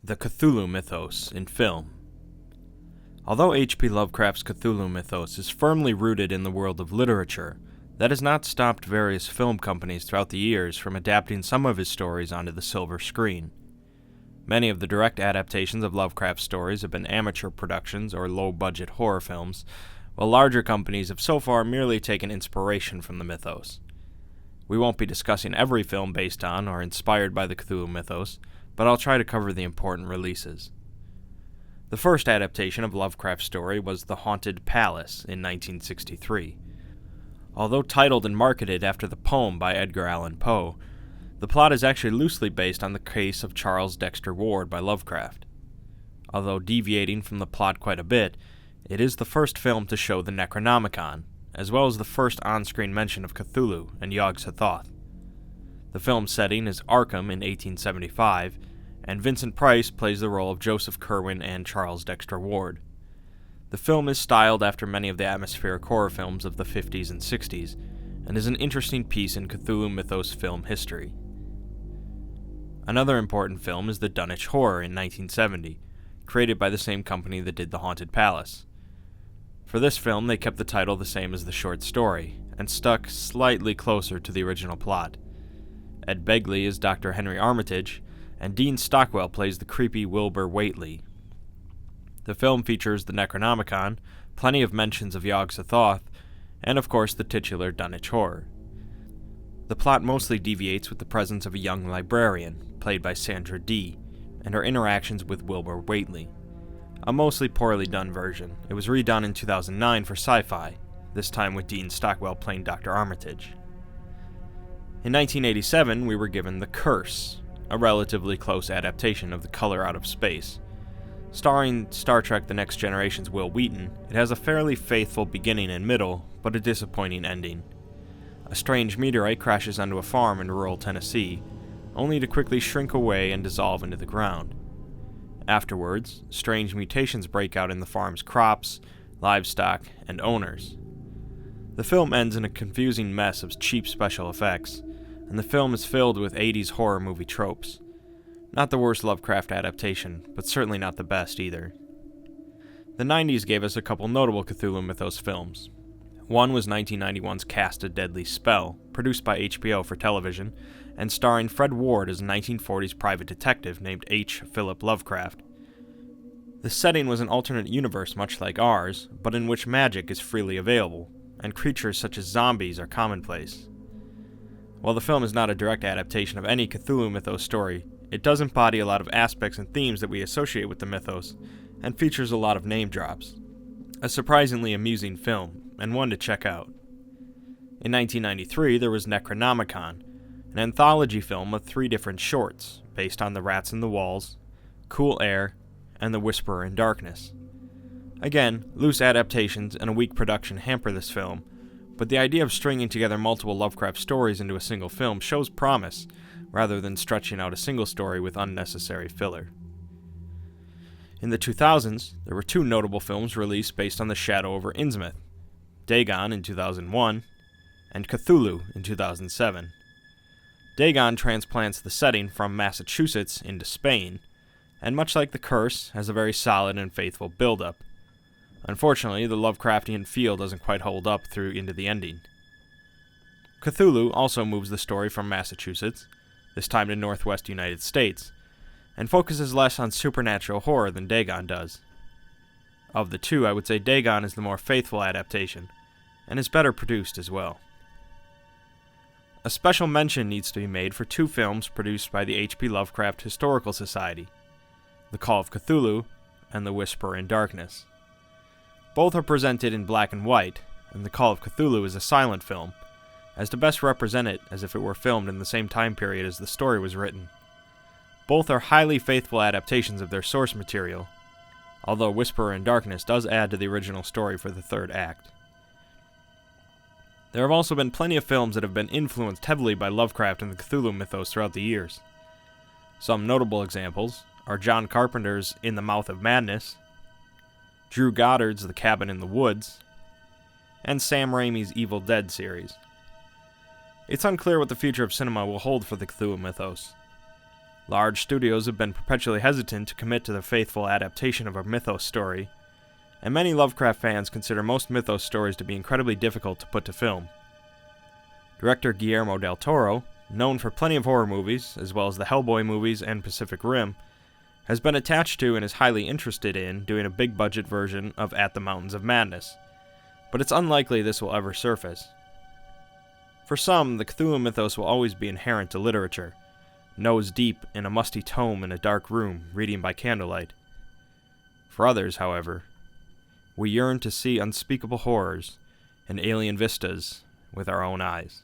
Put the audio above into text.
The Cthulhu Mythos in film. Although H.P. Lovecraft's Cthulhu Mythos is firmly rooted in the world of literature, that has not stopped various film companies throughout the years from adapting some of his stories onto the silver screen. Many of the direct adaptations of Lovecraft's stories have been amateur productions or low-budget horror films, while larger companies have so far merely taken inspiration from the mythos. We won't be discussing every film based on or inspired by the Cthulhu Mythos, but I'll try to cover the important releases. The first adaptation of Lovecraft's story was The Haunted Palace in 1963. Although titled and marketed after the poem by Edgar Allan Poe, the plot is actually loosely based on the case of Charles Dexter Ward by Lovecraft. Although deviating from the plot quite a bit, it is the first film to show the Necronomicon, as well as the first on-screen mention of Cthulhu and Yog-Sothoth. The film's setting is Arkham in 1875, and Vincent Price plays the role of Joseph Curwen and Charles Dexter Ward. The film is styled after many of the atmospheric horror films of the 50s and 60s, and is an interesting piece in Cthulhu Mythos film history. Another important film is The Dunwich Horror in 1970, created by the same company that did The Haunted Palace. For this film, they kept the title the same as the short story, and stuck slightly closer to the original plot. Ed Begley is Dr. Henry Armitage, and Dean Stockwell plays the creepy Wilbur Whately. The film features the Necronomicon, plenty of mentions of Yog-Sothoth, and of course the titular Dunwich Horror. The plot mostly deviates with the presence of a young librarian, played by Sandra Dee, and her interactions with Wilbur Whately. A mostly poorly done version. It was redone in 2009 for sci-fi, this time with Dean Stockwell playing Dr. Armitage. In 1987, we were given The Curse, a relatively close adaptation of The Color Out of Space. Starring Star Trek The Next Generation's Will Wheaton, it has a fairly faithful beginning and middle, but a disappointing ending. A strange meteorite crashes onto a farm in rural Tennessee, only to quickly shrink away and dissolve into the ground. Afterwards, strange mutations break out in the farm's crops, livestock, and owners. The film ends in a confusing mess of cheap special effects, and the film is filled with 80s horror movie tropes. Not the worst Lovecraft adaptation, but certainly not the best either. The 90s gave us a couple notable Cthulhu Mythos films. One was 1991's Cast a Deadly Spell, produced by HBO for television, and starring Fred Ward as a 1940s private detective named H. Philip Lovecraft. The setting was an alternate universe much like ours, but in which magic is freely available, and creatures such as zombies are commonplace. While the film is not a direct adaptation of any Cthulhu Mythos story, it does embody a lot of aspects and themes that we associate with the mythos, and features a lot of name drops. A surprisingly amusing film, and one to check out. In 1993, there was Necronomicon, an anthology film of 3 different shorts, based on The Rats in the Walls, Cool Air, and The Whisperer in Darkness. Again, loose adaptations and a weak production hamper this film, but the idea of stringing together multiple Lovecraft stories into a single film shows promise, rather than stretching out a single story with unnecessary filler. In the 2000s, there were 2 notable films released based on The Shadow over Innsmouth, Dagon in 2001, and Cthulhu in 2007. Dagon transplants the setting from Massachusetts into Spain, and much like The Curse, has a very solid and faithful build-up. Unfortunately, the Lovecraftian feel doesn't quite hold up through into the ending. Cthulhu also moves the story from Massachusetts, this time to Northwest United States, and focuses less on supernatural horror than Dagon does. Of the 2, I would say Dagon is the more faithful adaptation, and is better produced as well. A special mention needs to be made for 2 films produced by the H.P. Lovecraft Historical Society, The Call of Cthulhu and The Whisperer in Darkness. Both are presented in black and white, and The Call of Cthulhu is a silent film, as to best represent it as if it were filmed in the same time period as the story was written. Both are highly faithful adaptations of their source material, although Whisperer in Darkness does add to the original story for the 3rd act. There have also been plenty of films that have been influenced heavily by Lovecraft and the Cthulhu Mythos throughout the years. Some notable examples are John Carpenter's In the Mouth of Madness, Drew Goddard's The Cabin in the Woods, and Sam Raimi's Evil Dead series. It's unclear what the future of cinema will hold for the Cthulhu Mythos. Large studios have been perpetually hesitant to commit to the faithful adaptation of a mythos story, and many Lovecraft fans consider most mythos stories to be incredibly difficult to put to film. Director Guillermo del Toro, known for plenty of horror movies, as well as the Hellboy movies and Pacific Rim, has been attached to and is highly interested in doing a big-budget version of At the Mountains of Madness, but it's unlikely this will ever surface. For some, the Cthulhu Mythos will always be inherent to literature, nose deep in a musty tome in a dark room, reading by candlelight. For others, however, we yearn to see unspeakable horrors and alien vistas with our own eyes.